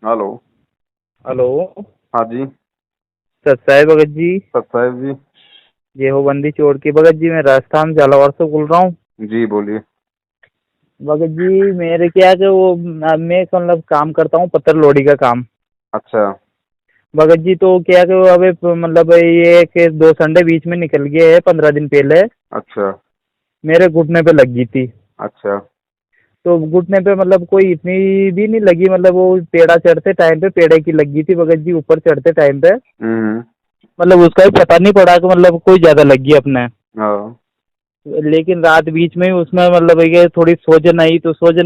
Hello. Hello. हाँ जी। सत साहेब भगत जी। सत साहब जी। ये हो बंदी चोर की भगत जी, मैं राजस्थान झालावाड़ से बोल रहा हूँ। जी बोलिए। भगत जी मेरे क्या है कि वो मैं मतलब काम करता हूँ पत्थर लोडी का काम। अच्छा। भगत जी तो क्या है कि वो अभी मतलब ये कि 2 संडे बीच में निकल गए हैं 15 दिन पहले। अच्छा। मेरे घुटने पे लग गई थी। अच्छा। तो घुटने पे मतलब कोई इतनी भी नहीं लगी, मतलब वो पेड़ा चढ़ते टाइम पे पेड़े की लग गई थी भगत जी, ऊपर चढ़ते टाइम पे। हम्म। मतलब उसका भी पता नहीं पड़ा कि मतलब कोई ज्यादा लग गई अपने। हाँ। लेकिन रात बीच में ही उसमें मतलब ये थोड़ी सोजन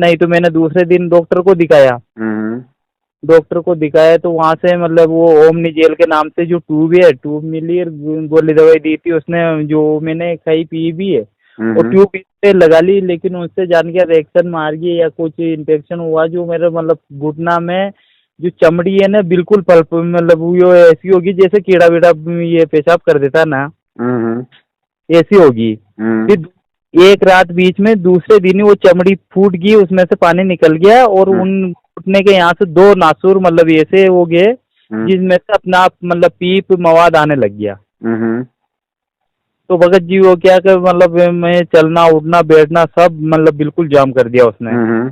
आई तो मैंने दूसरे दिन डॉक्टर को दिखाया। हम्म। तो वहां से मतलब वो ओमनी जेल के नाम से जो ट्यूब मिली और गोली दवाई दी थी उसने, जो मैंने खाई पी भी है। और हम्म। ट्यूब पे लगा ली, लेकिन उससे जान के रिएक्शन मार गई या कुछ इन्फेक्शन हुआ जो मेरे मतलब घुटना में जो चमड़ी है ना बिल्कुल पल्प मतलब वो ऐसी होगी जैसे कीड़ा वीड़ा ये पेशाब कर देता है ना, हम्म। ऐसी होगी। हम्म। फिर एक रात बीच में दूसरे दिन ही वो चमड़ी फूट गई, उसमें से पानी निकल गया और हम्म। उन फूटने के यहाँ से दो नासूर मतलब ऐसे हो गए हम्म। जिसमें से अपना आप मतलब पीप मवाद आने लग गया। हम्म। तो भगत जी वो क्या कर मतलब मैं चलना उठना बैठना सब मतलब बिल्कुल जाम कर दिया उसने। हम्म।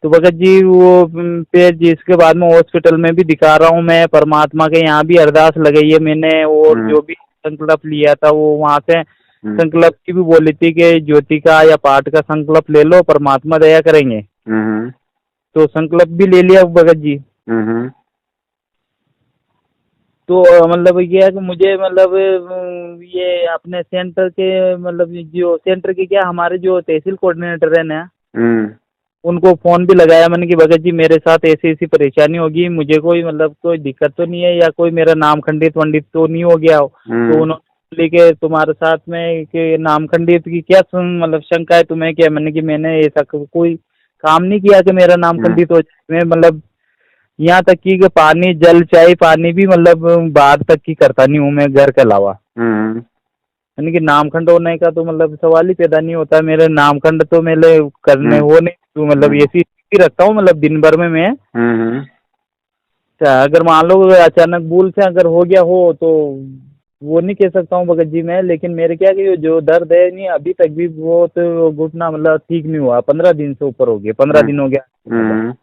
तो भगत जी वो फिर जिसके बाद में हॉस्पिटल में भी दिखा रहा हूँ मैं, परमात्मा के यहाँ भी अरदास लगाई है मैंने और हम्म। जो भी संकल्प लिया था वो वहाँ से हम्म। संकल्प की भी बोली थी कि ज्योति का या पाठ का संकल्प ले लो, परमात्मा दया करेंगे। हम्म। तो संकल्प भी ले लिया भगत जी। हम्म। तो मतलब ये है कि मुझे मतलब ये अपने सेंटर के मतलब जो सेंटर के क्या हमारे जो तहसील कोऑर्डिनेटर है ना, हम्म। उनको फोन भी लगाया मैंने कि भगत जी मेरे साथ ऐसी ऐसी परेशानी होगी, मुझे कोई मतलब कोई दिक्कत तो नहीं है या कोई मेरा नाम खंडित वंडित तो नहीं हो गया हो। तो हम्म। उन्होंने बोले कि तुम्हारे साथ में कि नाम खंडित की क्या मतलब शंका है तुम्हें, क्या मैंने कि मैंने ऐसा कोई काम नहीं किया कि मेरा नाम हम्म। खंडित हो जाए। मैं मतलब यहाँ तक कि पानी जल चाय पानी भी मतलब बाहर तक की करता नहीं हूँ मैं घर के अलावा। हम्म। यानी कि नामखंड होने का तो मतलब सवाल ही पैदा नहीं होता, मेरे नामखंड तो मेरे करने हम्म। वो नहीं, तो मतलब हम्म। ऐसी ही रखता हूँ मतलब दिन भर में मैं। हम्म। अच्छा, अगर मान लो अचानक भूल से अगर हो गया हो तो वो नहीं कह सकता हूँ भगत जी मैं, लेकिन मेरे क्या कि जो दर्द है नहीं अभी तक भी वो तो घुटना मतलब ठीक नहीं हुआ, 15 दिन से ऊपर हो गया, 15 दिन हो गया मतलब। हम्म।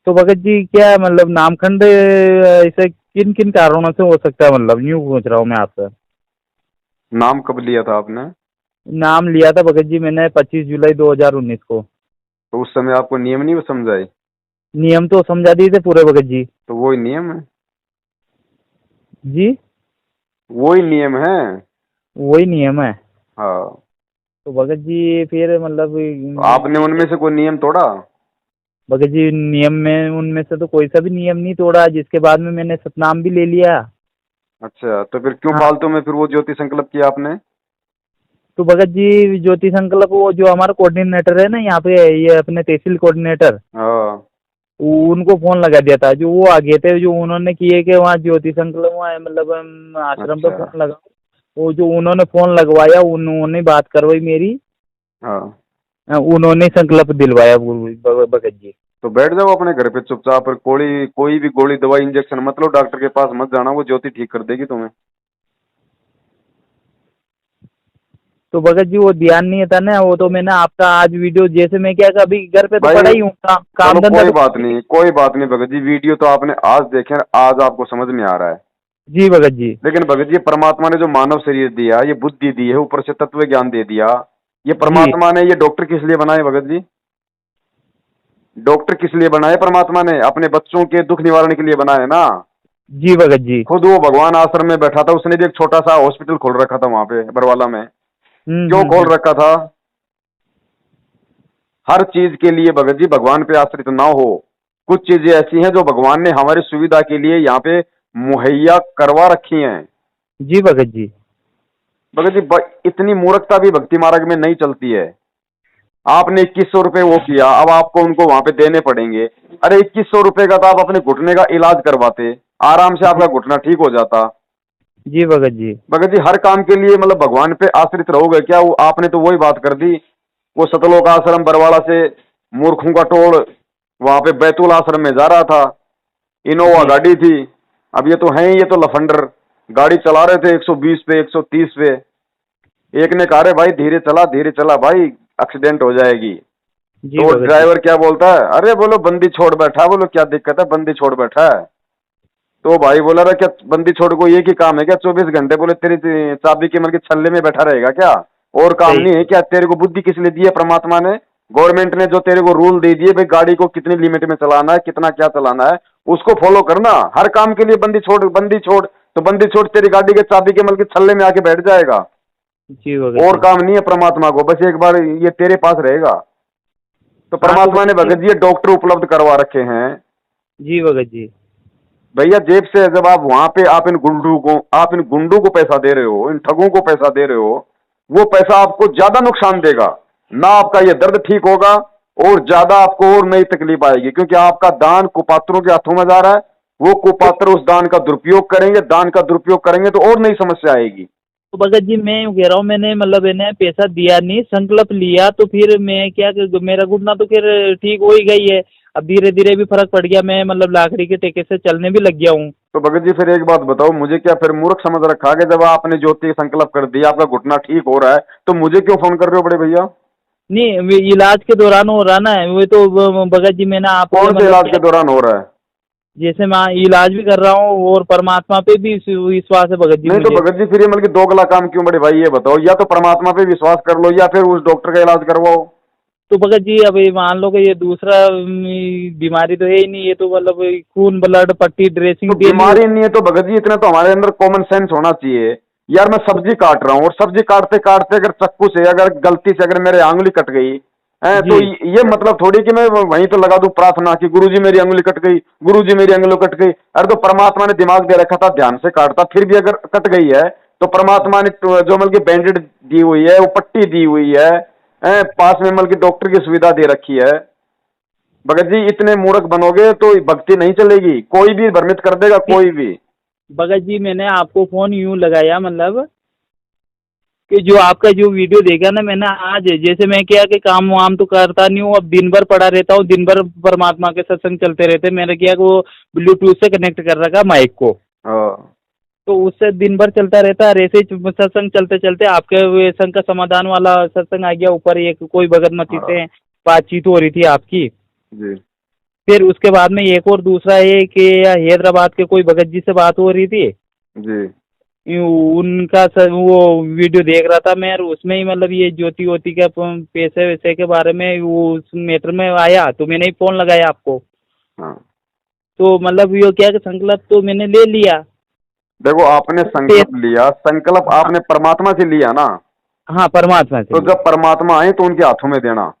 तो भगत जी क्या मतलब नामखंड ऐसे किन किन कारणों से हो सकता है, मतलब यूँ पूछ रहा हूँ मैं आपसे। नाम कब लिया था आपने? नाम लिया था भगत जी मैंने 25 जुलाई 2019 को। तो उस समय आपको नियम नहीं समझाए? नियम तो समझा दिए थे पूरे भगत जी। तो वही नियम है। जी। वही नियम है। वही नियम है। हाँ। तो भगत जी फिर मतलब तो आपने उनमें से कोई नियम तोड़ा? भगत जी नियम में उनमें से तो कोई सा भी नियम नहीं तोड़ा, जिसके बाद में मैंने सतनाम भी ले लिया। अच्छा, तो फिर क्यों हाँ। फालतू में फिर वो ज्योति संकल्प किया आपने? तो भगत जी ज्योति संकल्प वो जो हमारा कोऑर्डिनेटर है ना यहाँ पे, ये अपने तहसील कोऑर्डिनेटर, हाँ। उनको फोन लगा दिया था जो वो आ गए थे, जो उन्होंने किए कि वहाँ ज्योति संकल्प वहाँ मतलब आश्रम पे अच्छा। फोन लगा। वो जो उन्होंने फोन लगवाया उन्होंने बात करवाई मेरी। हाँ। उन्होंने संकल्प दिलवाया भगत जी। तो बैठ जाओ अपने घर पे चुपचाप, और कोई भी गोली दवाई इंजेक्शन मत लो, डॉक्टर के पास मत जाना, वो ज्योति ठीक कर देगी तुम्हें। तो भगत जी वो ध्यान नहीं था ना, वो तो मैंने आपका आज वीडियो जैसे मैं क्या अभी घर पे तो पड़ा भाई ही हूँ, चलो काम धंधा कोई तो बात नहीं, कोई बात नहीं भगत जी, वीडियो तो आपने आज देखे, आज आपको समझ में आ रहा है। जी भगत जी। लेकिन भगत जी, परमात्मा ने जो मानव शरीर दिया, ये बुद्धि दी है, ऊपर से तत्व ज्ञान दे दिया, ये जी। परमात्मा ने, ये डॉक्टर किस लिए बनाए भगत जी? डॉक्टर किस लिए बनाए परमात्मा ने? अपने बच्चों के दुख निवारण के लिए बनाए ना। जी भगत जी। खुद वो भगवान आश्रम में बैठा था, उसने भी एक छोटा सा हॉस्पिटल खोल रखा था वहां पे बरवाला में। क्यों खोल हम्म। रखा था? हर चीज के लिए भगत जी भगवान पे आश्रित ना हो। कुछ चीजें ऐसी हैं जो भगवान ने हमारी सुविधा के लिए यहाँ पे मुहैया करवा रखी हैं। जी भगत जी। भगत जी इतनी मूर्खता भी भक्ति मार्ग में नहीं चलती है। आपने 2100 रुपये वो किया, अब आपको उनको वहां पे देने पड़ेंगे। अरे 2100 रुपये का तो आप अपने घुटने का इलाज करवाते, आराम से जी। आपका घुटना ठीक हो जाता। जी भगत जी। भगत जी हर काम के लिए मतलब भगवान पे आश्रित रहोगे क्या? वो आपने तो वही बात कर दी, वो सतलोक आश्रम बरवाड़ा से मूर्खों का टोल, वहां पे बैतूल आश्रम में जा रहा था, इनोवा जी गाड़ी थी। अब ये तो हैं ही, ये तो लफंडर गाड़ी चला रहे थे 120 पे 130 पे। एक ने कहा रे भाई धीरे चला भाई, एक्सीडेंट हो जाएगी। जी तो भगत जी। ड्राइवर क्या बोलता है, अरे बोलो बंदी छोड़ बैठा है, बोलो क्या दिक्कत है, बंदी छोड़ बैठा है। तो भाई बोला रहा क्या बंदी छोड़ को एक ही काम है क्या 24 घंटे, बोले तेरी चाबी के मतलब छल्ले में बैठा रहेगा क्या, और काम सही। नहीं है क्या? तेरे को बुद्धि किस लिए दी है परमात्मा ने? गवर्नमेंट ने जो तेरे को रूल दे दिए भाई, गाड़ी को कितनी लिमिट में चलाना है, कितना क्या चलाना है, उसको फॉलो करना। हर काम के लिए बंदी छोड़ बंदी छोड़, तो बंदी छोड़ तेरी गाड़ी के चाबी के मतलब छल्ले में आके बैठ जाएगा। जी भगत और जी। काम नहीं है परमात्मा को, बस एक बार ये तेरे पास रहेगा। तो हाँ तो परमात्मा ने भगत जी। भगत जी डॉक्टर उपलब्ध करवा रखे हैं जी भगत जी। भैया जेब से। जब आप वहां पे आप इन गुंडों को पैसा दे रहे हो, इन ठगों को पैसा दे रहे हो, वो पैसा आपको ज्यादा नुकसान देगा ना, आपका ये दर्द ठीक होगा, और ज्यादा आपको और नई तकलीफ आएगी, क्योंकि आपका दान कुपात्रों के हाथों में जा रहा है। वो कुपात्र उस दान का दुरुपयोग करेंगे, दान का दुरुपयोग करेंगे तो और नई समस्या आएगी। तो भगत जी मैं यूँ कह रहा हूँ, मैंने मतलब इन्हें पैसा दिया नहीं, संकल्प लिया, तो फिर मैं क्या मेरा घुटना तो फिर ठीक हो ही गई है। अब धीरे धीरे भी फर्क पड़ गया, मैं मतलब लाकड़ी के टेके से चलने भी लग गया हूँ। तो भगत जी फिर एक बात बताओ, मुझे क्या फिर मूर्ख समझ रखा है? जब आपने ज्योति संकल्प कर दिया, आपका घुटना ठीक हो रहा है, तो मुझे क्यों फोन कर रहे हो बड़े भैया? नहीं इलाज के दौरान हो रहा ना वो तो भगत जी मैंने आपको कौन से मतलब इलाज क्या, के दौरान हो रहा है? जैसे मैं इलाज भी कर रहा हूँ और परमात्मा पे भी विश्वास है भगत जी नहीं तो मुझे। भगत जी फिर ये मतलब कि दोगला काम क्यों बड़े भाई, ये बताओ, या तो परमात्मा पे विश्वास कर लो या फिर उस डॉक्टर का इलाज करवाओ। तो भगत जी अभी मान लो कि ये दूसरा बीमारी तो है ही नहीं, ये तो मतलब खून ब्लड पट्टी तो ड्रेसिंग डेली हो। बीमारी नहीं है तो भगत जी इतना तो हमारे अंदर कॉमन सेंस होना चाहिए। यार मैं सब्जी काट रहा हूँ, और सब्जी काटते काटते अगर चाकू से अगर गलती से अगर मेरे आंगुली कट गई है, तो जी ये मतलब थोड़ी कि मैं वहीं तो लगा दूं प्रार्थना कि गुरुजी मेरी अंगुली कट गई, गुरुजी मेरी अंगुली कट गई। अरे तो परमात्मा ने दिमाग दे रखा था, ध्यान से काटता, फिर भी अगर कट गई है तो परमात्मा ने जो मतलब की बैंडेड दी हुई है, वो पट्टी दी हुई है, पास में मतलब की डॉक्टर की सुविधा दे रखी है। भगत जी इतने मूर्ख बनोगे तो भक्ति नहीं चलेगी, कोई भी भ्रमित कर देगा, नहीं, कोई भी। भगत जी मैंने आपको फोन यूं लगाया मतलब कि जो आपका जो वीडियो देखा ना मैंने आज, जैसे मैं क्या कि काम वाम तो करता नहीं हूँ, अब दिन भर पड़ा रहता हूँ, दिन भर परमात्मा के सत्संग चलते रहते, मैंने किया कि वो ब्लूटूथ से कनेक्ट कर रखा माइक को, हाँ तो उससे दिन भर चलता रहता है। ऐसे ही सत्संग चलते चलते आपके वे संघ का समाधान वाला सत्संग आ गया ऊपर, एक कोई भगत मती हाँ से बातचीत हो रही थी आपकी। जी फिर उसके बाद में एक और दूसरा है कि हैदराबाद के कोई भगत जी से बात हो रही थी, जी उनका वो वीडियो देख रहा था मैं, और उसमें ही मतलब ये ज्योति वोति के पैसे वैसे के बारे में वो उस मैटर में आया, तो मैंने ही फोन लगाया आपको। हाँ। तो मतलब ये क्या कि संकल्प तो मैंने ले लिया। देखो आपने पे- संकल्प लिया, संकल्प हाँ आपने परमात्मा से लिया ना, हाँ परमात्मा से तो लिया। जब परमात्मा आए तो उनके हाथों में देना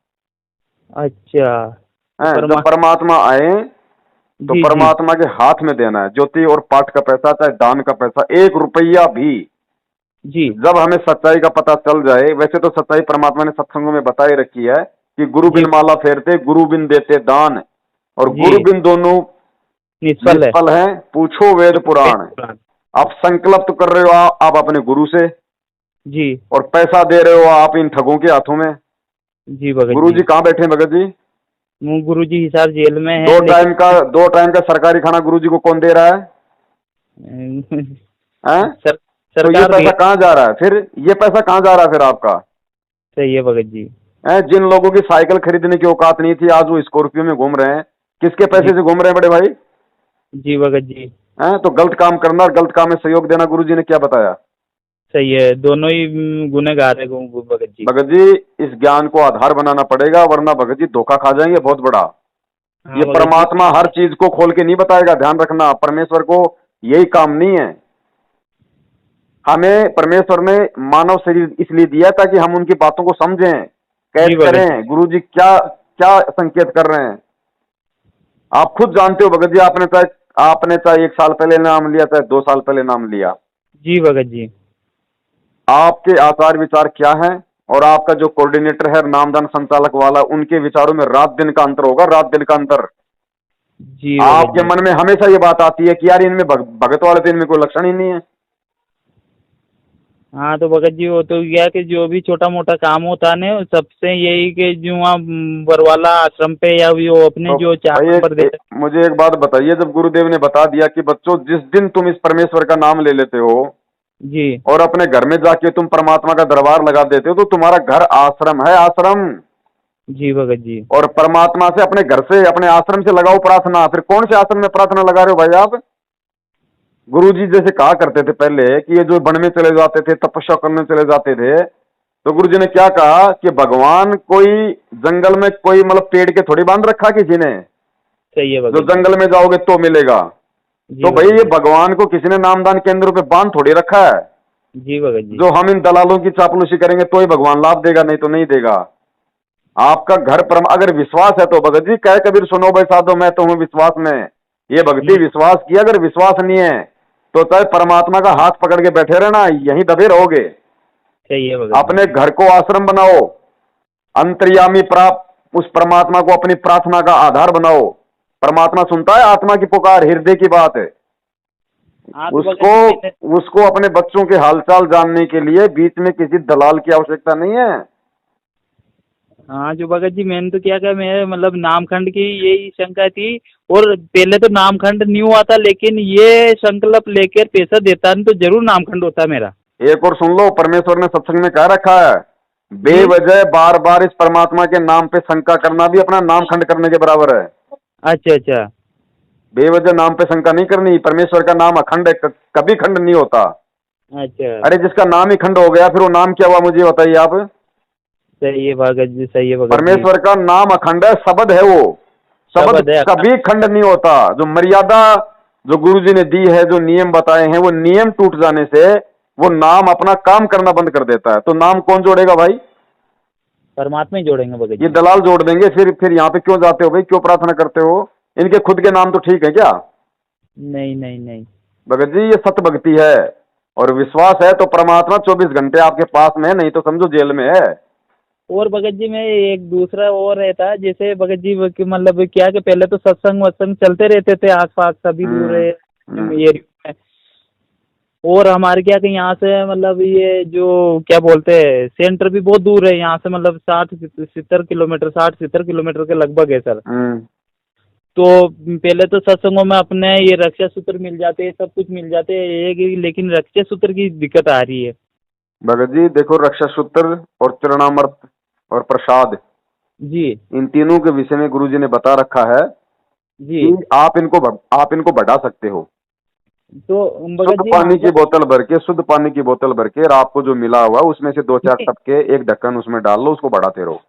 अच्छा तो है। जब परमा परमात्मा आए तो जी जी परमात्मा के हाथ में देना है, ज्योति और पाठ का पैसा, चाहे दान का पैसा, 1 रुपया भी। जी जब हमें सच्चाई का पता चल जाए, वैसे तो सच्चाई परमात्मा ने सत्संगों में बताई रखी है कि गुरु जी बिन माला फेरते, गुरु बिन देते दान, और जी गुरु बिन दोनों निष्फल है। निष्फल हैं, पूछो वेद पुराण। आप संकल्प तो कर रहे हो आप अपने गुरु से, जी और पैसा दे रहे हो आप इन ठगों के हाथों में। जी भगत गुरु जी। जी कहाँ बैठे हैं भगत जी? गुरु जी हिसार जेल में है लेकिन 2 टाइम का सरकारी खाना गुरु जी को कौन दे रहा है? हैं? तो ये सरकार दे। पैसा कहाँ जा रहा है फिर? ये पैसा कहाँ जा रहा है फिर आपका? सही है भगत जी। हैं? जिन लोगों की साइकिल खरीदने की औकात नहीं थी, आज वो स्कॉर्पियो में घूम रहे हैं, किसके पैसे जी से घूम रहे हैं बड़े भाई? जी भगत जी। हैं? तो गलत काम करना और गलत काम में सहयोग देना गुरु जी ने क्या बताया? सही है, दोनों ही गुनहगार है भगत जी। भगत जी इस ज्ञान को आधार बनाना पड़ेगा, वरना भगत जी धोखा खा जाएंगे बहुत बड़ा। हाँ ये भगत जी। परमात्मा हर चीज को खोल के नहीं बताएगा, ध्यान रखना, परमेश्वर को यही काम नहीं है। हमें परमेश्वर ने मानव शरीर इसलिए दिया ताकि हम उनकी बातों को समझें, कैद जी भगत जी। करें, गुरुजी क्या क्या संकेत कर रहे हैं। आप खुद जानते हो भगत जी, आपने चाहे 1 साल पहले नाम लिया, चाहे 2 साल पहले नाम लिया, जी भगत जी। आपके आचार विचार क्या है, और आपका जो कोऑर्डिनेटर है नामदान संचालक वाला, उनके विचारों में रात दिन का अंतर होगा, रात दिन का अंतर। जी भगत आपके जी। मन में हमेशा ये बात आती है कि यार इनमें भगत वाले तो इनमें कोई लक्षण ही नहीं है। हाँ तो भगत जी वो तो क्या कि जो भी छोटा मोटा काम होता है ना सबसे यही कि जो वहाँ बरवाला आश्रम पे या वो अपने तो जो 4 भाई नंबर दे। मुझे एक बात बताइए, जब गुरुदेव ने बता दिया कि बच्चों जिस दिन तुम इस परमेश्वर का नाम ले लेते हो जी और अपने घर में जाके तुम परमात्मा का दरबार लगा देते हो, तो तुम्हारा घर आश्रम है, आश्रम। जी भगत जी। और परमात्मा से अपने घर से अपने आश्रम से लगाओ प्रार्थना। फिर कौन से आश्रम में प्रार्थना लगा रहे हो भाई आप? गुरु जी जैसे कहा करते थे पहले कि ये जो वन में चले जाते थे, तपस्या करने चले जाते थे, तो गुरु जी ने क्या कहा कि भगवान कोई जंगल में कोई मतलब पेड़ के थोड़ी बांध रखा किसी ने, सही है जो भगत जी। जंगल में जाओगे तो मिलेगा। जी तो भाई भगत ये जी। भगवान को किसी ने नामदान केंद्रों पे बांध थोड़ी रखा है। जी भगत जी। जो हम इन दलालों की चापलूसी करेंगे तो ही भगवान लाभ देगा, नहीं तो नहीं देगा। आपका घर परम अगर विश्वास है तो भगत जी कह कबीर सुनो भाई साधो मैं तो हूं विश्वास में। ये भक्ति जी विश्वास की, अगर विश्वास नहीं है तो चाहे परमात्मा का हाथ पकड़ के बैठे रहना, यहीं दबे रहोगे। सही है भगत जी। अपने घर को आश्रम बनाओ, अंतर्यामी प्राप्त उस परमात्मा को अपनी प्रार्थना का आधार बनाओ। परमात्मा सुनता है आत्मा की पुकार, हृदय की बात है। हाँ तो भगत उसको जी मैंने। उसको अपने बच्चों के हालचाल जानने के लिए बीच में किसी दलाल की आवश्यकता नहीं है। हाँ जो भगत जी मैंने तो क्या कहा मेरे मतलब नामखंड की यही शंका थी। और पहले तो नामखंड नहीं हुआ था लेकिन ये संकल्प लेकर पैसा देता नहीं तो जरूर नामखंड होता मेरा। एक और सुन लो, परमेश्वर ने सत्संग में कह रखा है, जी। बेवजह बार बार इस परमात्मा के नाम पे शंका करना भी अपना नाम खंड करने के बराबर है। अच्छा अच्छा। बेवजह नाम पे शंका नहीं करनी। परमेश्वर का नाम अखंड है, कभी खंड नहीं होता। अच्छा। अरे जिसका नाम ही खंड हो गया फिर वो नाम क्या हुआ मुझे बताइए आप? सही है भगत जी। सही है भगत जी। परमेश्वर का नाम अखंड है, शब्द है वो। शब्द शब्द है कभी खंड नहीं होता। जो मर्यादा जो गुरु जी ने दी है, जो नियम बताए हैं, वो नियम टूट जाने से वो नाम अपना काम करना बंद कर देता है। तो नाम कौन जोड़ेगा भाई? परमात्मा ही जोड़ेंगे भगत ये जी। दलाल जोड़ देंगे। फिर यहाँ पे क्यों जाते हो भाई, क्यों प्रार्थना करते हो? इनके खुद के नाम तो ठीक है क्या? नहीं नहीं नहीं। भगत जी ये सत्य भक्ति है। और विश्वास है तो परमात्मा 24 घंटे आपके पास में है, नहीं तो समझो जेल में है। और भगत जी में एक दूसरा और रहता है जैसे भगत जी कि मतलब क्या कि पहले तो सत्संग वत्संग चलते रहते थे आस पास सभी दूर हम्म। एरिया में। और हमारे क्या कि यहाँ से मतलब ये जो क्या बोलते हैं सेंटर भी बहुत दूर है यहाँ से मतलब 60-70 किलोमीटर 60-70 किलोमीटर के लगभग है सर। हम्म। तो पहले तो सत्संगों में अपने ये रक्षा सूत्र मिल जाते हैं सब कुछ मिल जाते हैं लेकिन रक्षा सूत्र की दिक्कत आ रही है। भगत जी देखो, रक्षा सूत्र और चरणामृत और प्रसाद, जी इन तीनों के विषय में गुरुजी ने बता रखा है जी। कि आप इनको बढ़ा सकते हो। तो शुद्ध भगत जी पानी की हमको बोतल भर के, शुद्ध पानी की बोतल भर के, और आपको जो मिला हुआ उसमें से 2-4 टपके एक ढक्कन उसमें डाल लो, उसको बढ़ाते रहो।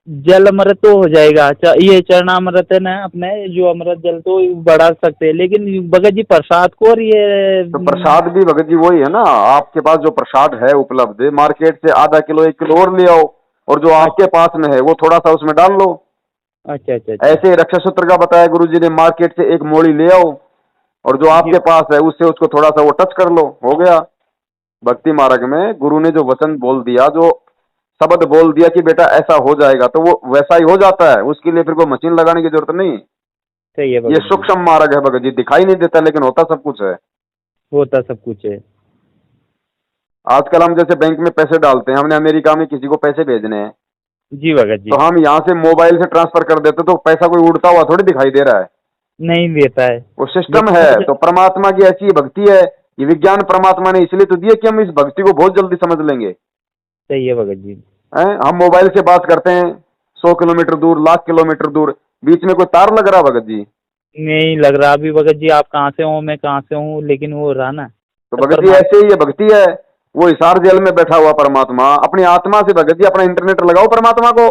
जल अमृत तो हो जाएगा। ये चरणामृत है ना अपने जो अमृत जल तो बढ़ा सकते हैं लेकिन भगत जी प्रसाद को और ये तो प्रसाद भी भगत जी वही है ना, आपके पास जो प्रसाद है उपलब्ध, मार्केट से आधा किलो 1 किलो और ले आओ, और जो आपके पास में है वो थोड़ा सा उसमें डाल लो। अच्छा अच्छा अच्छा। ऐसे ही रक्षा सूत्र का बताया गुरुजी ने, मार्केट से एक मोड़ी ले आओ और जो जी आपके पास है उससे उसको थोड़ा सा वो टच कर लो, हो गया। भक्ति मार्ग में गुरु ने जो वचन बोल दिया, जो शब्द बोल दिया कि बेटा ऐसा हो जाएगा, तो वो वैसा ही हो जाता है। उसके लिए फिर कोई मशीन लगाने की जरूरत नहीं। सही है ये भगत जी। सूक्ष्म मार्ग है भगत जी, दिखाई नहीं देता लेकिन होता सब कुछ है। होता सब कुछ है। आजकल हम जैसे बैंक में पैसे डालते हैं, हमने अमेरिका में किसी को पैसे भेजने हैं, जी भगत जी। तो हम यहाँ से मोबाइल से ट्रांसफर कर देते तो पैसा कोई उड़ता हुआ थोड़ी दिखाई दे रहा है। नहीं देता है। वो सिस्टम लेकिन है। तो परमात्मा की ऐसी भक्ति है, ये विज्ञान परमात्मा ने इसलिए तो दिया कि हम इस भक्ति को बहुत जल्दी समझ लेंगे। सही है भगत जी। हैं? हम मोबाइल से बात करते हैं 100 किलोमीटर दूर, लाख किलोमीटर दूर, बीच में कोई तार लग रहा भगत जी? नहीं लग रहा अभी भगत जी आप कहाँ से हो मैं कहाँ से हूँ लेकिन वो रहा ना तो सब भगत जी परमात्मा। ऐसे ही ये भक्ति है। वो हिसार जेल में बैठा हुआ परमात्मा अपनी आत्मा से, भगत जी अपना इंटरनेट लगाओ परमात्मा को।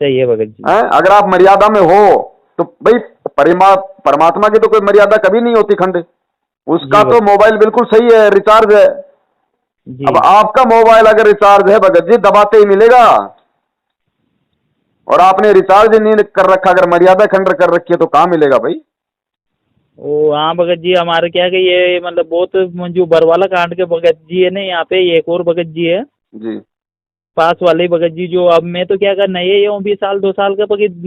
सही है भगत जी। हैं? अगर आप मर्यादा में हो तो भाई परमात्मा की तो कोई मर्यादा कभी नहीं होती खंड। उसका जी तो भगत मोबाइल बिल्कुल सही है, रिचार्ज है। जी। अब आपका मोबाइल अगर रिचार्ज है भगत जी, दबाते ही मिलेगा। और आपने रिचार्ज नहीं कर रखा, अगर मर्यादा खंड कर रखी है तो कहाँ मिलेगा भाई? ओ हाँ भगत जी हमारे क्या कि ये मतलब बहुत जो बरवाला कांड के भगत जी है ना यहाँ पे एक और भगत जी है जी। पास वाले भगत जी जो अब मैं तो क्या कर नए ये हूँ 20 साल 2 साल का भगत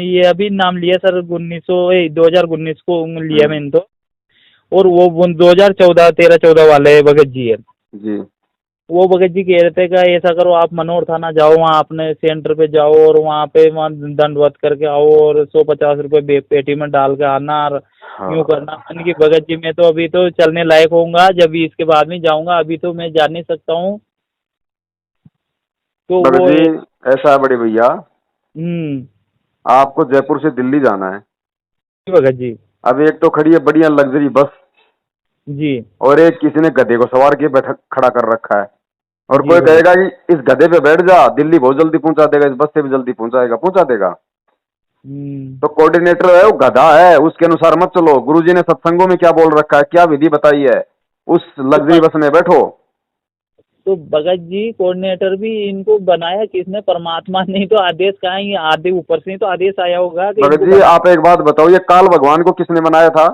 ये अभी नाम लिया सर 2019 को लिया मैंने तो। और वो 2014 13-14 वाले भगत जी है। जी। वो भगत जी कह रहे थे कि ऐसा करो, आप मनोहर थाना जाओ, वहाँ अपने सेंटर पे जाओ और वहाँ दंडवत करके आओ और 150 रुपये पेटी में डाल के आना और यूँ हाँ करना। मैंने कि भगत जी मैं तो अभी तो चलने लायक होऊंगा जब भी इसके बाद में जाऊंगा, अभी तो मैं जा नहीं सकता हूँ। तो भगत वो जी, ऐसा है बड़े भैया, हम्म। आपको जयपुर से दिल्ली जाना है। जी भगत जी। अब एक तो खड़ी है बढ़िया लग्जरी बस, जी। और एक किसी ने गधे को सवार के बैठा खड़ा कर रखा है, और जी कोई भगत। कहेगा कि इस गधे पे बैठ जा, दिल्ली बहुत जल्दी पहुंचा देगा, इस बस से भी जल्दी पहुंचाएगा, पहुंचा देगा। हम्म। तो कोऑर्डिनेटर है वो गधा है, उसके अनुसार मत चलो। गुरुजी ने सत्संगों में क्या बोल रखा है, क्या विधि बताई है, उस तो लग्जरी बस में बैठो। तो भगत जी कोऑर्डिनेटर भी इनको बनाया किसने? परमात्मा ने ही तो आदेश कहा है, ये आदि ऊपर से ही तो आदेश आया होगा कि भगत इनको जी बना। आप एक बात बताओ, ये काल भगवान को किसने बनाया था?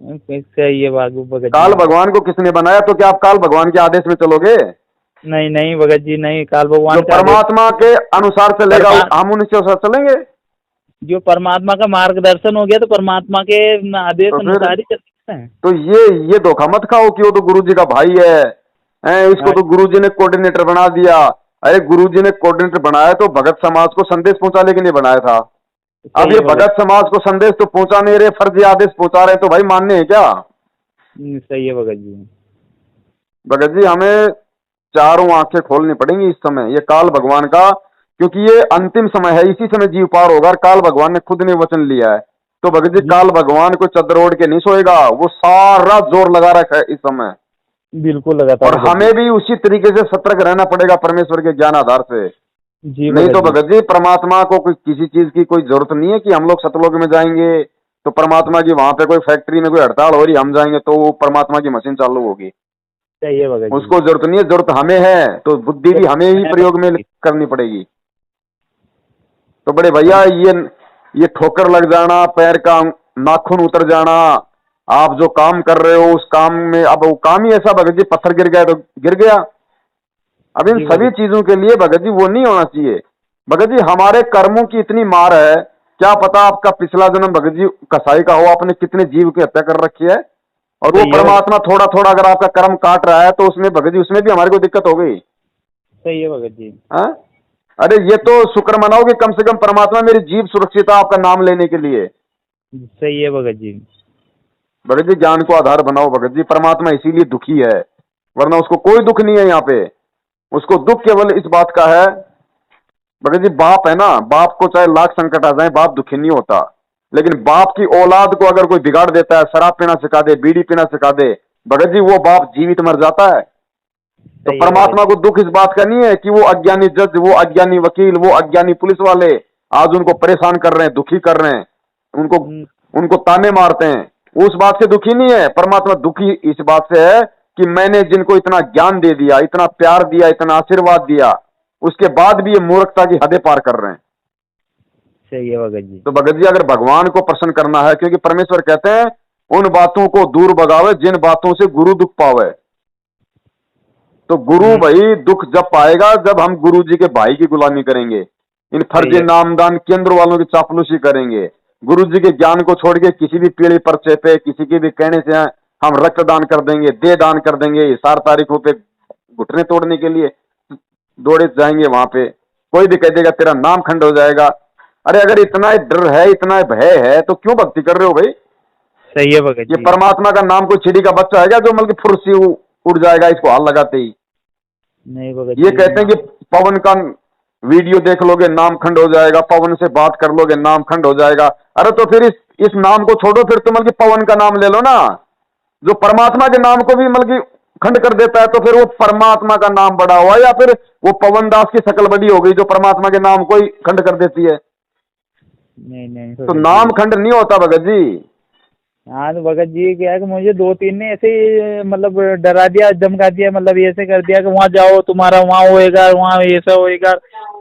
सही है बाबू भगत जी। काल भगवान को किसने बनाया? तो क्या आप काल भगवान के आदेश में चलोगे? नहीं नहीं भगत जी नहीं, काल जो भगवान का आदेश। परमात्मा के अनुसार चलेगा परमा हम उनके अनुसार चलेंगे। जो परमात्मा का मार्गदर्शन हो गया तो परमात्मा के आदेश तो फिर अनुसार ही चलते हैं। तो ये धोखा मत खाओ कि वो तो गुरुजी का भाई है, इसको हाँ, तो गुरुजी ने कोऑर्डिनेटर बना दिया। अरे गुरुजी ने कोऑर्डिनेटर बनाया तो भगत समाज को संदेश पहुंचाने के लिए बनाया था। अब सही ये है भगत। भगत समाज को संदेश तो पहुंचा नहीं रहे, फर्जी आदेश पहुंचा रहे हैं, तो भाई मानने हैं क्या? सही है भगत जी। भगत जी हमें चारों आंखें खोलनी पड़ेंगी इस समय, ये काल भगवान का, क्योंकि ये अंतिम समय है, इसी समय जीव पार होगा। और काल भगवान ने खुद ने वचन लिया है, तो भगत जी जी काल भगवान को चद्दर ओढ़ के नहीं सोएगा, वो सारा जोर लगा रखा है इस समय। बिल्कुल लगातार और भगत जी। हमें भी उसी तरीके से सतर्क रहना पड़ेगा परमेश्वर के ज्ञान आधार से। जी नहीं भगत तो जी। भगत जी परमात्मा को कोई किसी चीज की कोई जरूरत नहीं है कि हम लोग सतलोक में जाएंगे तो परमात्मा की वहां पे कोई फैक्ट्री में कोई हड़ताल हो रही, हम जाएंगे तो वो परमात्मा की मशीन चालू होगी। सही है भगत जी। उसको जरूरत नहीं है, जरूरत हमें है, तो बुद्धि भी तो हमें ही मैं प्रयोग में भगत जी। करनी पड़ेगी। तो बड़े भैया ये ठोकर लग जाना, पैर का नाखून उतर जाना, आप जो काम कर रहे हो उस काम में, अब वो काम ही ऐसा भगत जी, पत्थर गिर गया तो गिर गया। अब इन जी सभी भगत। चीजों के लिए भगत जी वो नहीं होना चाहिए। भगत जी हमारे कर्मों की इतनी मार है, क्या पता आपका पिछला जन्म भगत जी कसाई का हो, आपने कितने जीव की हत्या कर रखी है, और वो सही है भगत। परमात्मा थोड़ा थोड़ा अगर आपका कर्म काट रहा है तो उसमें भगत जी उसमें भी हमारी को दिक्कत हो गई। सही है भगत जी। हाँ? अरे ये तो शुक्र मनाओ कि कम से कम परमात्मा मेरी जीव सुरक्षित है आपका नाम लेने के लिए। सही है भगत जी। भगत जी ज्ञान को आधार बनाओ भगत जी, परमात्मा इसीलिए दुखी है, वरना उसको कोई दुख नहीं है यहाँ पे। उसको दुख केवल इस बात का है भगत जी, बाप है ना, बाप को चाहे लाख संकट आ जाए बाप दुखी नहीं होता, लेकिन बाप की औलाद को अगर कोई बिगाड़ देता है, शराब पीना सिखा दे, बीड़ी पीना सिखा दे, भगत जी वो बाप जीवित मर जाता है। तो सही है भगत परमात्मा को दुख इस बात का नहीं है कि वो अज्ञानी जज, वो अज्ञानी वकील, वो अज्ञानी पुलिस वाले आज उनको परेशान कर रहे हैं, दुखी कर रहे हैं, उनको जी। उनको ताने मारते हैं, उस बात से दुखी नहीं है। परमात्मा दुखी इस बात से है कि मैंने जिनको इतना ज्ञान दे दिया, इतना प्यार दिया, इतना आशीर्वाद दिया, उसके बाद भी ये मूर्खता की हदें पार कर रहे हैं। सही है भगत जी। तो भगत जी अगर भगवान को प्रसन्न करना है, क्योंकि परमेश्वर कहते हैं उन बातों को दूर भगावे जिन बातों से गुरु दुख पावे। तो गुरु भाई दुख जब पाएगा जब हम गुरु जी के भाई की गुलामी करेंगे, इन सही फर्जी है। नामदान केंद्र वालों की चापलूसी करेंगे, गुरु जी के ज्ञान को छोड़ के किसी भी पीढ़ी पर्चे पे किसी के भी कहने से हम रक्तदान कर देंगे, दे दान कर देंगे, 4 तारीखों पे घुटने तोड़ने के लिए दौड़े जाएंगे वहां पे, कोई भी कह देगा तेरा नाम खंड हो जाएगा। अरे अगर इतना डर है, इतना भय है, तो क्यों भक्ति कर रहे हो भाई? सही है भगत ये जी। परमात्मा का नाम कोई चिड़ी का बच्चा है क्या जो मतलब फुर्सी उड़ जाएगा इसको हाथ लगाते ही? नहीं भगत ये जी कहते हैं कि पवन का वीडियो देख लोगे नाम खंड हो जाएगा, पवन से बात कर लोगे नाम खंड हो जाएगा। अरे तो फिर इस नाम को छोड़ो, फिर तो मतलब पवन का नाम ले लो ना, जो परमात्मा के नाम को भी मतलब खंड कर देता है। तो फिर वो परमात्मा का नाम बड़ा हुआ या फिर वो पवन दास की शकल बड़ी हो गई जो परमात्मा के नाम को ही खंड कर देती है? नहीं नहीं तो भगत नाम जी। खंड नहीं होता भगत जी। हाँ तो भगत जी क्या है कि मुझे 2-3 ने ऐसे ही मतलब डरा दिया, धमका दिया, मतलब ऐसे कर दिया कि वहाँ जाओ तुम्हारा वहाँ होएगा, वहाँ ऐसा होएगा।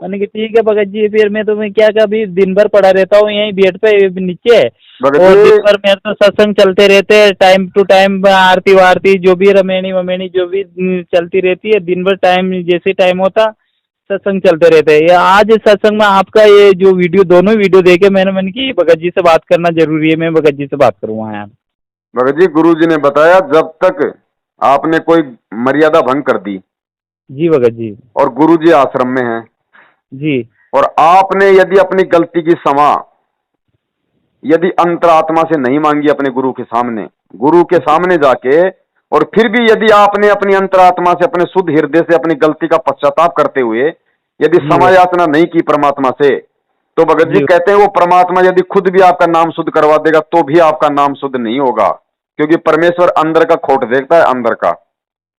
मैंने कि ठीक है भगत जी, फिर मैं तुम्हें क्या कभी दिन भर पड़ा रहता हूँ यहीं बेड पे नीचे, भगत और दिन जी भर मेरे तो सत्संग चलते रहते हैं, टाइम टू टाइम आरती वारती जो भी रमेणी वमेणी जो भी चलती रहती है दिन भर, टाइम जैसे टाइम होता सत्संग चलते रहते हैं। ये आज सत्संग में आपका ये जो वीडियो, दोनों वीडियो देखे मैंने कि भगत जी से बात करना जरूरी है, मैं भगत जी से बात करूँगा यार। भगत जी गुरु जी ने बताया जब तक आपने कोई मर्यादा भंग कर दी, जी भगत जी। और गुरुजी आश्रम में हैं। जी। और आपने यदि अपनी गलती की क्षमा यदि अंतरात्मा से नहीं मांगी अपने गुरु के सामने जाके, और फिर भी यदि आपने अपनी अंतरात्मा से, अपने शुद्ध हृदय से अपनी गलती का पश्चाताप करते हुए यदि जी क्षमा याचना नहीं की परमात्मा से, तो भगत जी जी कहते हैं वो परमात्मा यदि खुद भी आपका नाम शुद्ध करवा देगा तो भी आपका नाम शुद्ध नहीं होगा, क्योंकि परमेश्वर अंदर का खोट देखता है, अंदर का।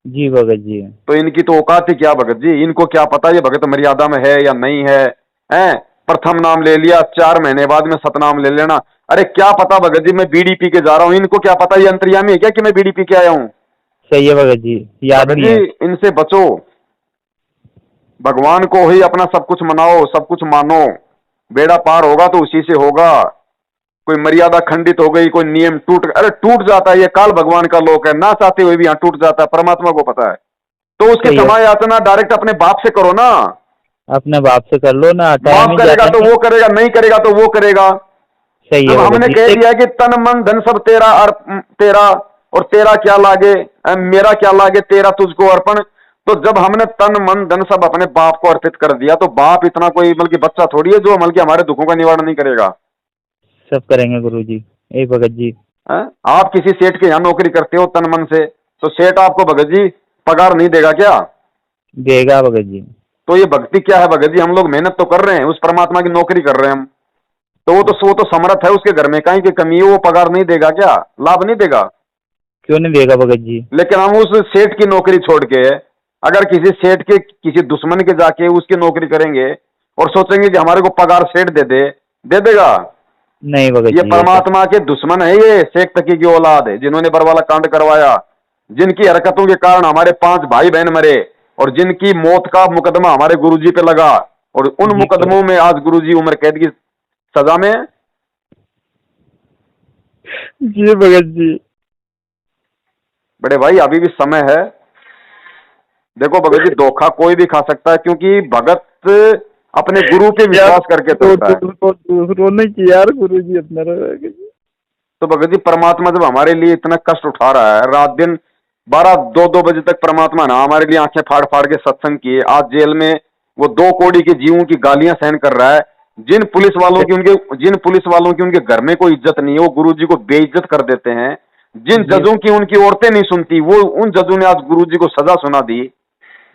जी भगत जी। तो इनकी तो औकात ही क्या भगत जी, इनको क्या पता ये भगत मर्यादा में है या नहीं है। हैं, प्रथम नाम ले लिया, 4 महीने बाद में सतनाम ले लेना। अरे क्या पता भगत जी मैं बीड़ी पी के जा रहा हूं, इनको क्या पता ये अंतर्यामी है क्या कि मैं बीड़ी पी के आया हूं। सही है भगत जी, याद भगत नहीं जी है। इनसे बचो, भगवान को ही अपना सब कुछ मनाओ, सब कुछ मानो, बेड़ा पार होगा तो उसी से होगा। कोई मर्यादा खंडित हो गई, कोई नियम अरे टूट जाता है, ये काल भगवान का लोक है, ना चाहते हुए भी यहाँ टूट जाता है, परमात्मा को पता है। तो उसकी सही है, क्षमा याचना डायरेक्ट अपने बाप से करो ना। अपने बाप से कर लो ना, टाइम माफ ही करेगा ज्यादा तो नहीं। वो करेगा, नहीं करेगा तो वो करेगा। सही है जब भगत हमने जी। कह दिया कि तन मन धन सब तेरा तेरा, और तेरा क्या लागे, मेरा क्या लागे, तेरा तुझको अर्पण। तो जब हमने तन मन धन सब अपने बाप को अर्पित कर दिया, तो बाप इतना कोई बल्कि बच्चा थोड़ी है जो बल्कि हमारे दुखों का निवारण नहीं करेगा। सब करेंगे गुरु जी। ए भगत जी। हैं? आप किसी सेठ के यहाँ नौकरी करते हो तन मन से, तो सेठ आपको भगत जी पगार नहीं देगा क्या? देगा भगत जी। तो ये भक्ति क्या है भगत जी? हम लोग मेहनत तो कर रहे हैं, उस परमात्मा की नौकरी कर रहे हैं हम, तो वो तो समर्थ है, उसके घर में कहीं की कमी है, वो पगार नहीं देगा क्या, लाभ नहीं देगा? क्यों नहीं देगा भगत जी? लेकिन हम उस सेठ की नौकरी छोड़ के अगर किसी सेठ के किसी दुश्मन के जाके उसकी नौकरी करेंगे और सोचेंगे कि हमारे को पगार सेठ दे देगा? नहीं भगत ये जी, ऐसा परमात्मा के दुश्मन है, ये शेख तकी की औलाद है, जिन्होंने बरवाला कांड करवाया, जिनकी हरकतों के कारण हमारे 5 भाई बहन मरे, और जिनकी मौत का मुकदमा हमारे गुरुजी पे लगा, और उन जी भगत मुकदमों में आज गुरुजी उम्र कैद की सजा में है। जी भगत जी। बड़े भाई अभी भी समय है। देखो भगत जी धोखा कोई भी खा सकता है, क्योंकि भगत अपने गुरु पे यार विश्वास करके चलता है। दूसरों ने किया यार गुरु जी अपना। तो भगत जी परमात्मा जब हमारे लिए इतना कष्ट उठा रहा है, रात दिन 12-2 बजे तक परमात्मा ना हमारे लिए आंखें फाड़ फाड़ के सत्संग किए, आज जेल में वो 2 कौड़ी के जीवों की गालियां सहन कर रहा है। जिन पुलिस वालों की उनके घर में कोई इज्जत नहीं है, वो गुरु जी को बेइज्जत कर देते हैं। जिन जी जजों की उनकी औरतें नहीं सुनती, वो उन जजों ने आज गुरु जी को सजा सुना दी।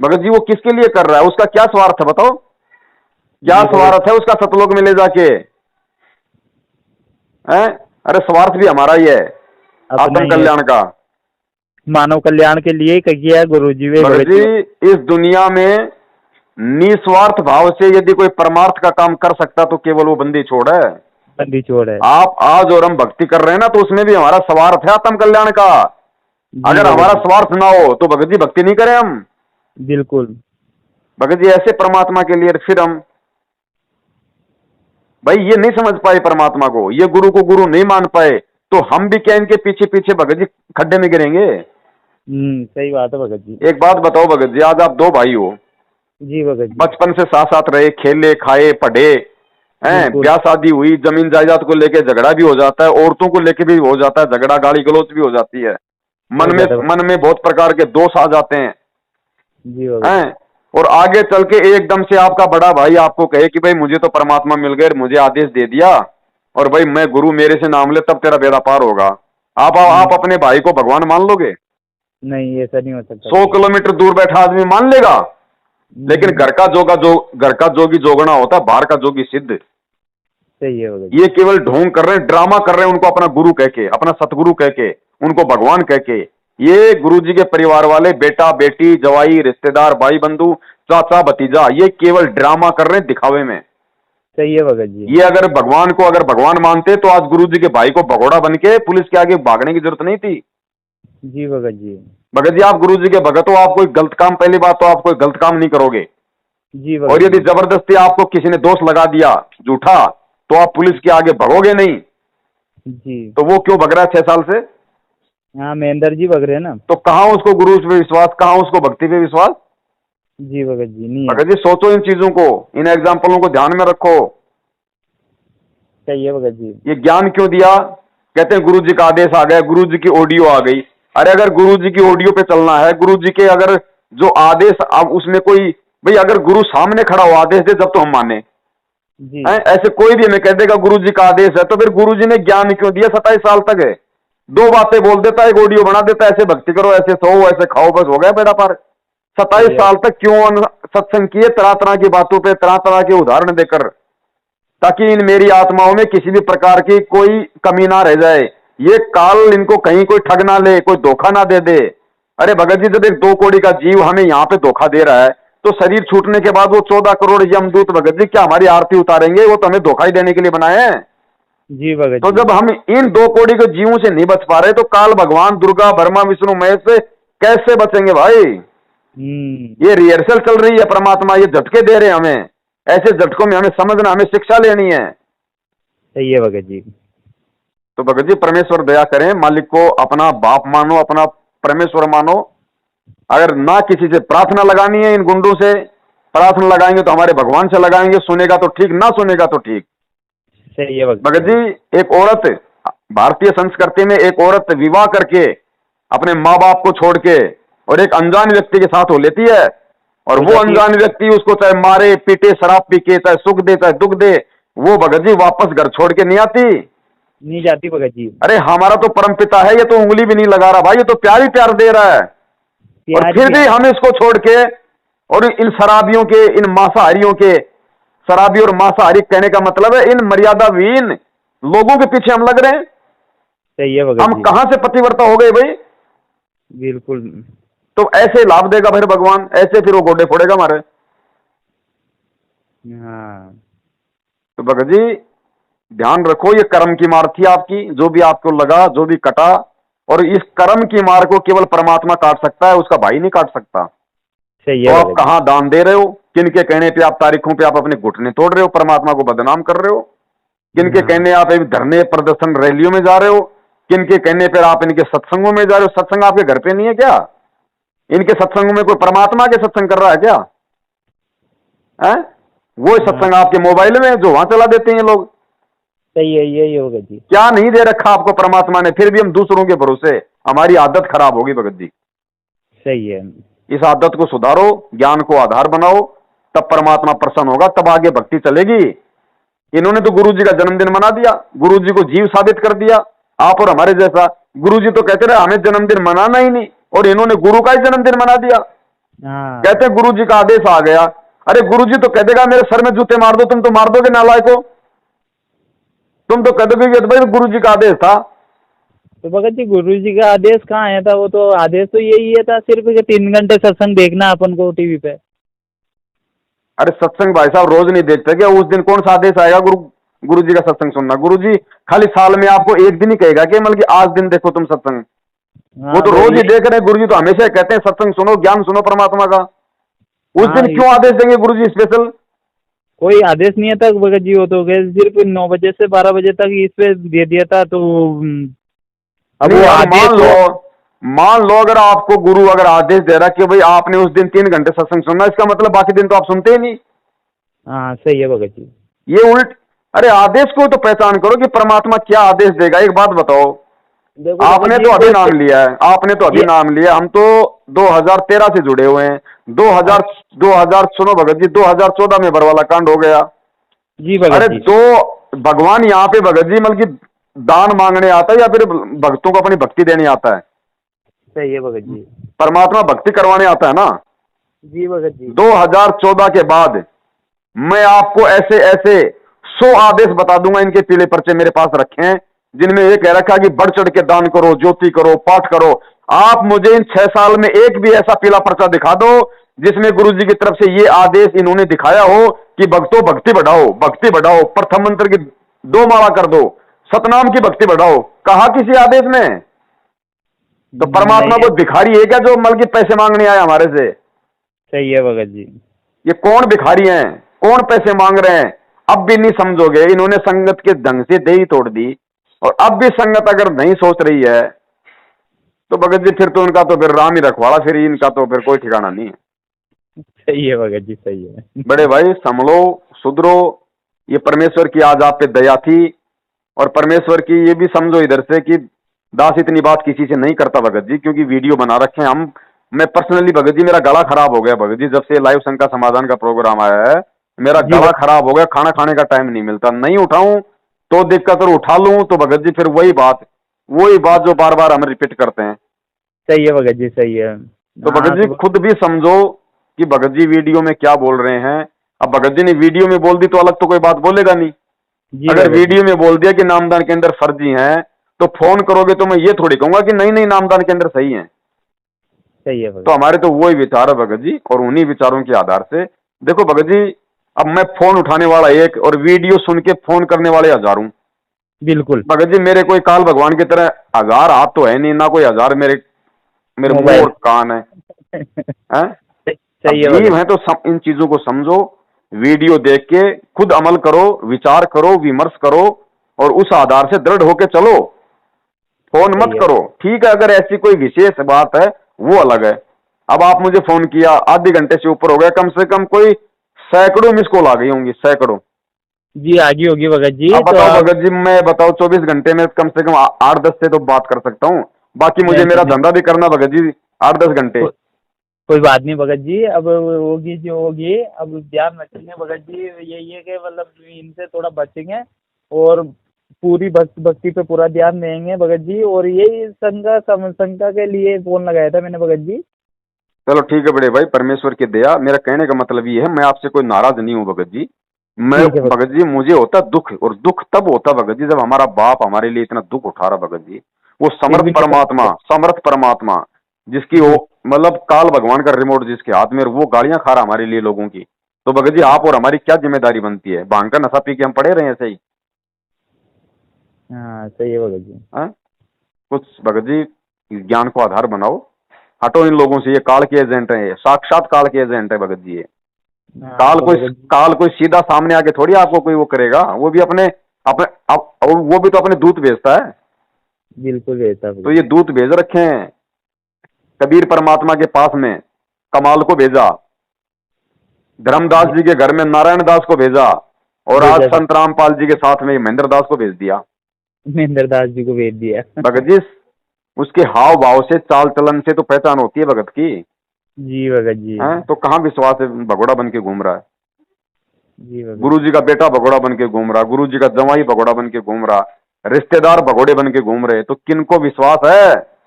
भगत जी वो किसके लिए कर रहा है? उसका क्या स्वार्थ है बताओ? क्या जी भगत स्वार्थ है उसका सतलोक में ले जाके? हैं? अरे स्वार्थ भी हमारा ही है, अपना आत्म ही है, कल्याण का। मानव कल्याण के लिए ही किया है गुरु जी वे भगत भगत जी जी। इस दुनिया में निस्वार्थ भाव से यदि कोई परमार्थ का काम कर सकता तो केवल वो बंदी छोड़ है। बंदी छोड़ है। आप आज और हम भक्ति कर रहे हैं ना, तो उसमें भी हमारा स्वार्थ है आत्म कल्याण का। जी अगर भगत हमारा जी, स्वार्थ ना हो तो भगत जी भक्ति नहीं करें हम। बिल्कुल। भगत जी ऐसे परमात्मा के लिए फिर हम भाई ये नहीं समझ पाए परमात्मा को, ये गुरु को गुरु नहीं मान पाए, तो हम भी क्या इनके पीछे पीछे भगत जी खड्डे में गिरेंगे? सही बात है भगत जी। एक बात बताओ भगत जी, आज आप 2 भाई हो, जी भगत जी, बचपन से साथ साथ रहे, खेले खाए पढ़े हैं, बिल्कुल। ब्याह शादी हुई, जमीन जायदाद को लेके झगड़ा भी हो जाता है, औरतों को लेके भी हो जाता है झगड़ा, गाली गलौज भी हो जाती है, हो जाता है। मन में बहुत प्रकार के दोष आ जाते हैं। जी भगत हैं, और आगे चल के एकदम से आपका बड़ा भाई आपको कहे कि भाई मुझे तो परमात्मा मिल गए, मुझे आदेश दे दिया, और भाई मैं गुरु मेरे से नाम ले तब तेरा बेड़ा पार होगा। आप अपने भाई को भगवान मान लोगे? नहीं, ऐसा नहीं हो सकता। 100 किलोमीटर दूर बैठा आदमी मान लेगा, लेकिन घर का जोगी जोगना होता है, बाहर का जोगी सिद्ध। सही है भगत जी। ये केवल ढोंग कर रहे हैं, ड्रामा कर रहे हैं, उनको अपना गुरु कह के, अपना सतगुरु कह के, उनको भगवान कह के। ये गुरु जी के परिवार वाले बेटा बेटी जवाई रिश्तेदार भाई बंधु चाचा भतीजा, ये केवल ड्रामा कर रहे हैं दिखावे में। सही है भगत जी। ये अगर भगवान मानते तो आज गुरु जी के भाई को भगोड़ा बन के पुलिस के आगे भागने की जरूरत नहीं थी। जी भगत जी। भगत जी आप गुरु जी के भगत हो, आप कोई गलत काम, पहली बात तो आप कोई गलत काम नहीं करोगे, जी और भगत यदि जी। जबरदस्ती आपको किसी ने दोष लगा दिया झूठा, तो आप पुलिस के आगे भगोगे नहीं। जी। तो वो क्यों भग रहा है 6 साल से? हाँ, महेंद्र जी भग रहे हैं ना। तो कहाँ उसको गुरु पे विश्वास, कहाँ उसको भक्ति पे विश्वास? जी भगत जी, नहीं है। भगत जी सोचो इन चीजों को, इन एग्जाम्पलों को ध्यान में रखो। सही है भगत जी। ये ज्ञान क्यों दिया? कहते हैं गुरु जी का आदेश आ गया, गुरु जी की ऑडियो आ गई। अरे अगर गुरु जी की ऑडियो पे चलना है, गुरु जी के अगर जो आदेश, अब उसमें कोई भाई अगर गुरु सामने खड़ा हो आदेश दे जब तो हम माने जी हैं। ऐसे कोई भी हमें कह देगा गुरु जी का आदेश है, तो फिर गुरु जी ने ज्ञान क्यों दिया 27 साल तक है? दो बातें बोल देता है, एक ऑडियो बना देता है, ऐसे भक्ति करो, ऐसे सो, ऐसे खाओ, बस हो गया बेड़ा पार। 27 साल तक क्यों सत्संग किए, तरह तरह की बातों पे तरह तरह के उदाहरण देकर, ताकि इन मेरी आत्माओं में किसी भी प्रकार की कोई कमी ना रह जाए, ये काल इनको कहीं कोई ठग ना ले, कोई धोखा ना दे दे। अरे भगत जी, जब एक 2 करोड़ का जीव हमें यहाँ पे धोखा दे रहा है, तो शरीर छूटने के बाद वो 14 करोड़ यमदूत भगत जी क्या हमारी आरती उतारेंगे? वो तो हमें धोखा ही देने के लिए बनाए हैं। जी भगत तो जी। जब हम इन 2 करोड़ के जीवों से नहीं बच पा रहे, तो काल भगवान, दुर्गा, ब्रह्मा, विष्णु, महेश से कैसे बचेंगे भाई? ये रिहर्सल चल रही है, परमात्मा ये झटके दे रहे हैं हमें। ऐसे झटकों में हमें समझना, हमें शिक्षा लेनी है। सही है भगत जी। तो भगत जी परमेश्वर दया करें, मालिक को अपना बाप मानो, अपना परमेश्वर मानो। अगर ना किसी से प्रार्थना लगानी है, इन गुंडों से प्रार्थना लगाएंगे तो हमारे भगवान से लगाएंगे, सुनेगा तो ठीक, ना सुनेगा तो ठीक। सही है भगत जी, एक औरत, भारतीय संस्कृति में एक औरत विवाह करके अपने माँ बाप को छोड़ के और एक अनजान व्यक्ति के साथ हो लेती है, और वो अनजान व्यक्ति उसको चाहे मारे पीटे, शराब पी के, चाहे सुख दे चाहे दुख दे, वो भगत जी वापस घर छोड़ के नहीं आती, नहीं जाती भगत जी। अरे हमारा तो परम पिता है, ये तो उंगली भी नहीं लगा रहा भाई, ये तो प्यार ही प्यार दे रहा है। और फिर भी हम इसको छोड़ के और इन शराबियों के, इन मांसाहारियों के, शराबी और मांसाहारी कहने का मतलब है इन मर्यादाविहीन लोगों के पीछे हम लग रहे हैं। सही है भगत हम जी। कहां से पतिव्रता हो गए भाई? बिल्कुल। तो ऐसे लाभ देगा फिर भगवान, ऐसे फिर वो गोडे फोड़ेगा हमारे। हाँ। तो भगत जी ध्यान रखो, ये कर्म की मार थी आपकी, जो भी आपको लगा, जो भी कटा, और इस कर्म की मार को केवल परमात्मा काट सकता है, उसका भाई नहीं काट सकता। सही तो है आप कहां दान दे रहे हो, किनके कहने पे आप तारीखों पे आप अपने घुटने तोड़ रहे हो, परमात्मा को बदनाम कर रहे हो, किनके कहने आप धरने प्रदर्शन रैलियों में जा रहे हो, किनके कहने पर आप इनके सत्संगों में जा रहे हो। सत्संग आपके घर पे नहीं है क्या? इनके सत्संगों में कोई परमात्मा के सत्संग कर रहा है क्या? है वो सत्संग आपके मोबाइल में जो वहां चला देते हैं लोग। सही है, यही है भगत जी। क्या नहीं दे रखा आपको परमात्मा ने, फिर भी हम दूसरों के भरोसे, हमारी आदत खराब होगी भगत जी। सही है। इस आदत को सुधारो, ज्ञान को आधार बनाओ, तब परमात्मा प्रसन्न होगा, तब आगे भक्ति चलेगी। इन्होंने तो गुरु जी का जन्मदिन मना दिया, गुरु जी को जीव साबित कर दिया, आप और हमारे जैसा। गुरु जी तो कहते रहे हमें जन्मदिन मनाना ही नहीं, और इन्होंने गुरु का ही जन्मदिन मना दिया। कहते गुरु जी का आदेश आ गया। अरे गुरु जी तो कह देगा मेरे सर में जूते मार दो, तुम तो मार दोगे नालायको, तुम तो कह दोगे कि भाई गुरु जी का आदेश था। तो भगत जी गुरु जी का आदेश कहाँ आया था? वो तो आदेश तो यही है था सिर्फ कि 3 घंटे सत्संग देखना अपन को टीवी पे। अरे सत्संग भाई साहब रोज नहीं देखते क्या? उस दिन कौन सा आदेश आएगा गुरु जी का सत्संग सुनना? गुरु जी खाली साल में आपको एक दिन ही कहेगा कि मतलब कि आज दिन देखो तुम सत्संग। वो तो रोज ही देख रहे हैं। गुरु जी तो हमेशा कहते हैं सत्संग सुनो, ज्ञान सुनो परमात्मा का। उस दिन क्यों आदेश देंगे गुरु जी स्पेशल? कोई आदेश नहीं आता भगत जी। वो तो सिर्फ 9 बजे से 12 बजे तक इस पे दे दिया था। तो अब वो मान लो अगर आपको गुरु अगर आदेश दे रहा कि भाई आपने उस दिन 3 घंटे सत्संग सुनना, इसका मतलब बाकी दिन तो आप सुनते ही नहीं। हाँ सही है भगत जी। ये उल्ट। अरे आदेश को तो पहचान करो कि परमात्मा क्या आदेश देगा। एक बात बताओ, आपने तो अभी नाम लिया है, आपने तो अभी नाम लिया, हम तो 2013 से जुड़े हुए हैं। 2000 सुनो भगत जी, 2014 में बरवाला कांड हो गया जी भगत। अरे तो भगवान यहाँ पे भगत जी मतलब कि दान मांगने आता है या फिर भक्तों को अपनी भक्ति देने आता है? सही है भगत जी। परमात्मा भक्ति करवाने आता है ना। जी भगत जी। 2014 के बाद मैं आपको ऐसे ऐसे 100 आदेश बता दूंगा, इनके पीले पर्चे मेरे पास रखे हैं, जिनमें ये कह रखा कि बढ़ चढ़ के दान करो, ज्योति करो, पाठ करो। आप मुझे इन 6 साल में एक भी ऐसा पीला पर्चा दिखा दो जिसमें गुरु जी की तरफ से ये आदेश इन्होंने दिखाया हो कि भक्तों भक्ति बढ़ाओ, भक्ति बढ़ाओ, प्रथम मंत्र की 2 माला कर दो, सतनाम की भक्ति बढ़ाओ। कहा किसी आदेश में? तो परमात्मा को भिखारी है क्या जो मल के पैसे मांगने आए हमारे से? सही है भगत जी। ये कौन भिखारी हैं, कौन पैसे मांग रहे हैं? अब भी नहीं समझोगे। इन्होंने संगत के ढंग से दे ही तोड़ दी, और अब भी संगत अगर नहीं सोच रही है तो भगत जी फिर तो उनका तो फिर राम ही रखवाड़ा, फिर इनका तो फिर कोई ठिकाना नहीं है। सही है भगत जी, सही है। बड़े भाई संभलो, सुधरो। ये परमेश्वर की आज आप पे दया थी, और परमेश्वर की ये भी समझो इधर से कि दास इतनी बात किसी से नहीं करता भगत जी, क्योंकि वीडियो बना रखे हैं हम। मैं पर्सनली भगत जी मेरा गला खराब हो गया भगत जी, जब से लाइव शंका समाधान का प्रोग्राम आया है मेरा जी गला खराब हो गया, खाना खाने का टाइम नहीं मिलता, नहीं उठाऊं तो दिक्कत और उठा लूं तो भगत जी फिर वही बात जो बार बार हम रिपीट करते हैं। सही है भगत जी, सही है। तो हाँ भगत जी तो खुद भी समझो कि भगत जी वीडियो में क्या बोल रहे हैं। अब भगत जी ने वीडियो में बोल दी तो अलग तो कोई बात बोलेगा नहीं। जी अगर भगत जी, वीडियो में बोल दिया कि नामदान केंद्र फर्जी हैं तो फोन करोगे तो मैं ये थोड़ी कहूंगा कि नहीं नहीं नामदान केंद्र सही है। सही है तो भगत। हमारे तो वही विचार है भगत जी, और उन्हीं विचारों के आधार से देखो भगत जी, अब मैं फोन उठाने वाला एक और वीडियो सुन के फोन करने वाले हजारों। बिल्कुल। भगत जी मेरे कोई काल भगवान की तरह हजार हाथ तो है नहीं, ना कोई हजार मेरे मेरे मुंह और मोबाइल। कान है, हैं? अब सही है जीव भगत। है तो इन चीजों को समझो, वीडियो देख के खुद अमल करो, विचार करो, विमर्श करो और उस आधार से दृढ़ होके चलो। फोन मत सही है। करो, ठीक है, अगर ऐसी कोई विशेष बात है वो अलग है। अब आप मुझे फोन किया आधे घंटे से ऊपर हो गया, कम से कम कोई सैकड़ों मिस कॉल आ गई होंगी, सैकड़ों। जी आगे होगी भगत जी, अब तो बताओ आप। भगत जी, मैं बताओ 24 घंटे में कम से कम 8-10 से तो बात कर सकता हूँ, बाकी मुझे नहीं मेरा नहीं, धंधा भी करना भगत जी 8-10 घंटे। कोई बात नहीं भगत जी, अब होगी जो होगी, अब ध्यान रखेंगे भगत जी। यही है कि मतलब इनसे थोड़ा बचेंगे और पूरी भक्ति भक्ति पे पूरा ध्यान देंगे भगत जी। और यही शंका के लिए फोन लगाया था मैंने भगत जी। चलो ठीक है बड़े भाई, परमेश्वर की दया, मेरा कहने का मतलब ये है मैं आपसे कोई नाराज नहीं हूँ भगत जी। मैं ठीक है भगत। भगत जी मुझे होता दुख, और दुख तब होता भगत जी जब हमारा बाप हमारे लिए इतना दुख उठा रहा भगत जी। वो फिर भी नहीं समर्थ परमात्मा जिसकी वो जी। मतलब काल भगवान का रिमोट जिसके हाथ में, और वो गालियां खा रहा हमारे लिए लोगों की। तो भगत जी आप और हमारी क्या जिम्मेदारी बनती है? भांग का नशा पी के हम पड़े रहे ऐसे ही? हाँ सही है भगत जी। हाँ? कुछ भगत जी ज्ञान को आधार बनाओ, हटो इन लोगों से, ये काल के एजेंट है, साक्षात काल के एजेंट है भगत जी ये। हाँ तो भगत जी। काल कोई सीधा सामने आके थोड़ी आपको कोई वो करेगा, वो भी अपने अपने और वो भी तो अपने दूत भेजता है। बिल्कुल ऐसा तो भगत ये जी। दूत भेज रखे हैं कबीर परमात्मा के पास में, कमाल को भेजा, धर्मदास जी, जी के घर में नारायण दास को भेजा, और आज भेजा था। संत रामपाल जी के साथ में महेंद्र दास को भेज दिया। महेंद्र दास जी को भेज दिया। भगत जी उसके हाव भाव से, चाल चलन से तो पहचान होती है भगत की। जी भगत जी। हैं? तो कहाँ विश्वास है भगोड़ा बन के घूम रहा है? जी भगत गुरु जी। जी का बेटा भगोड़ा बन के घूम रहा, गुरु जी का जवाई भगोड़ा बन के घूम रहा, रिश्तेदार भगोड़े बन के घूम रहे, तो किनको विश्वास है?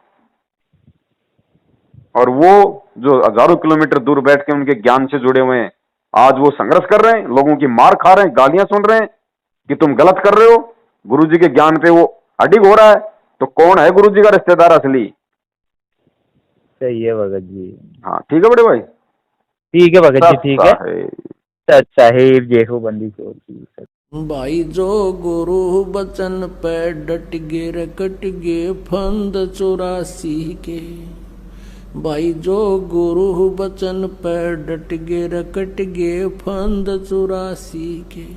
और वो जो हजारों किलोमीटर दूर बैठ के उनके ज्ञान से जुड़े हुए हैं, आज वो संघर्ष कर रहे हैं, लोगों की मार खा रहे हैं, गालियां सुन रहे हैं कि तुम गलत कर रहे हो, गुरु जी के ज्ञान पे वो अडिग हो रहा है। तो कौन है गुरु जी का रिश्तेदार असली? सही है भगत जी। हाँ ठीक है बड़े भाई। ठीक है भगत जी, ठीक है। है। साहेब जय हो बंदी छोड़ की। भाई जो गुरु बचन पे डट गे रकट गे फंद 84 के। भाई जो गुरु बचन पे डट गे रकट गे फंद 84 के।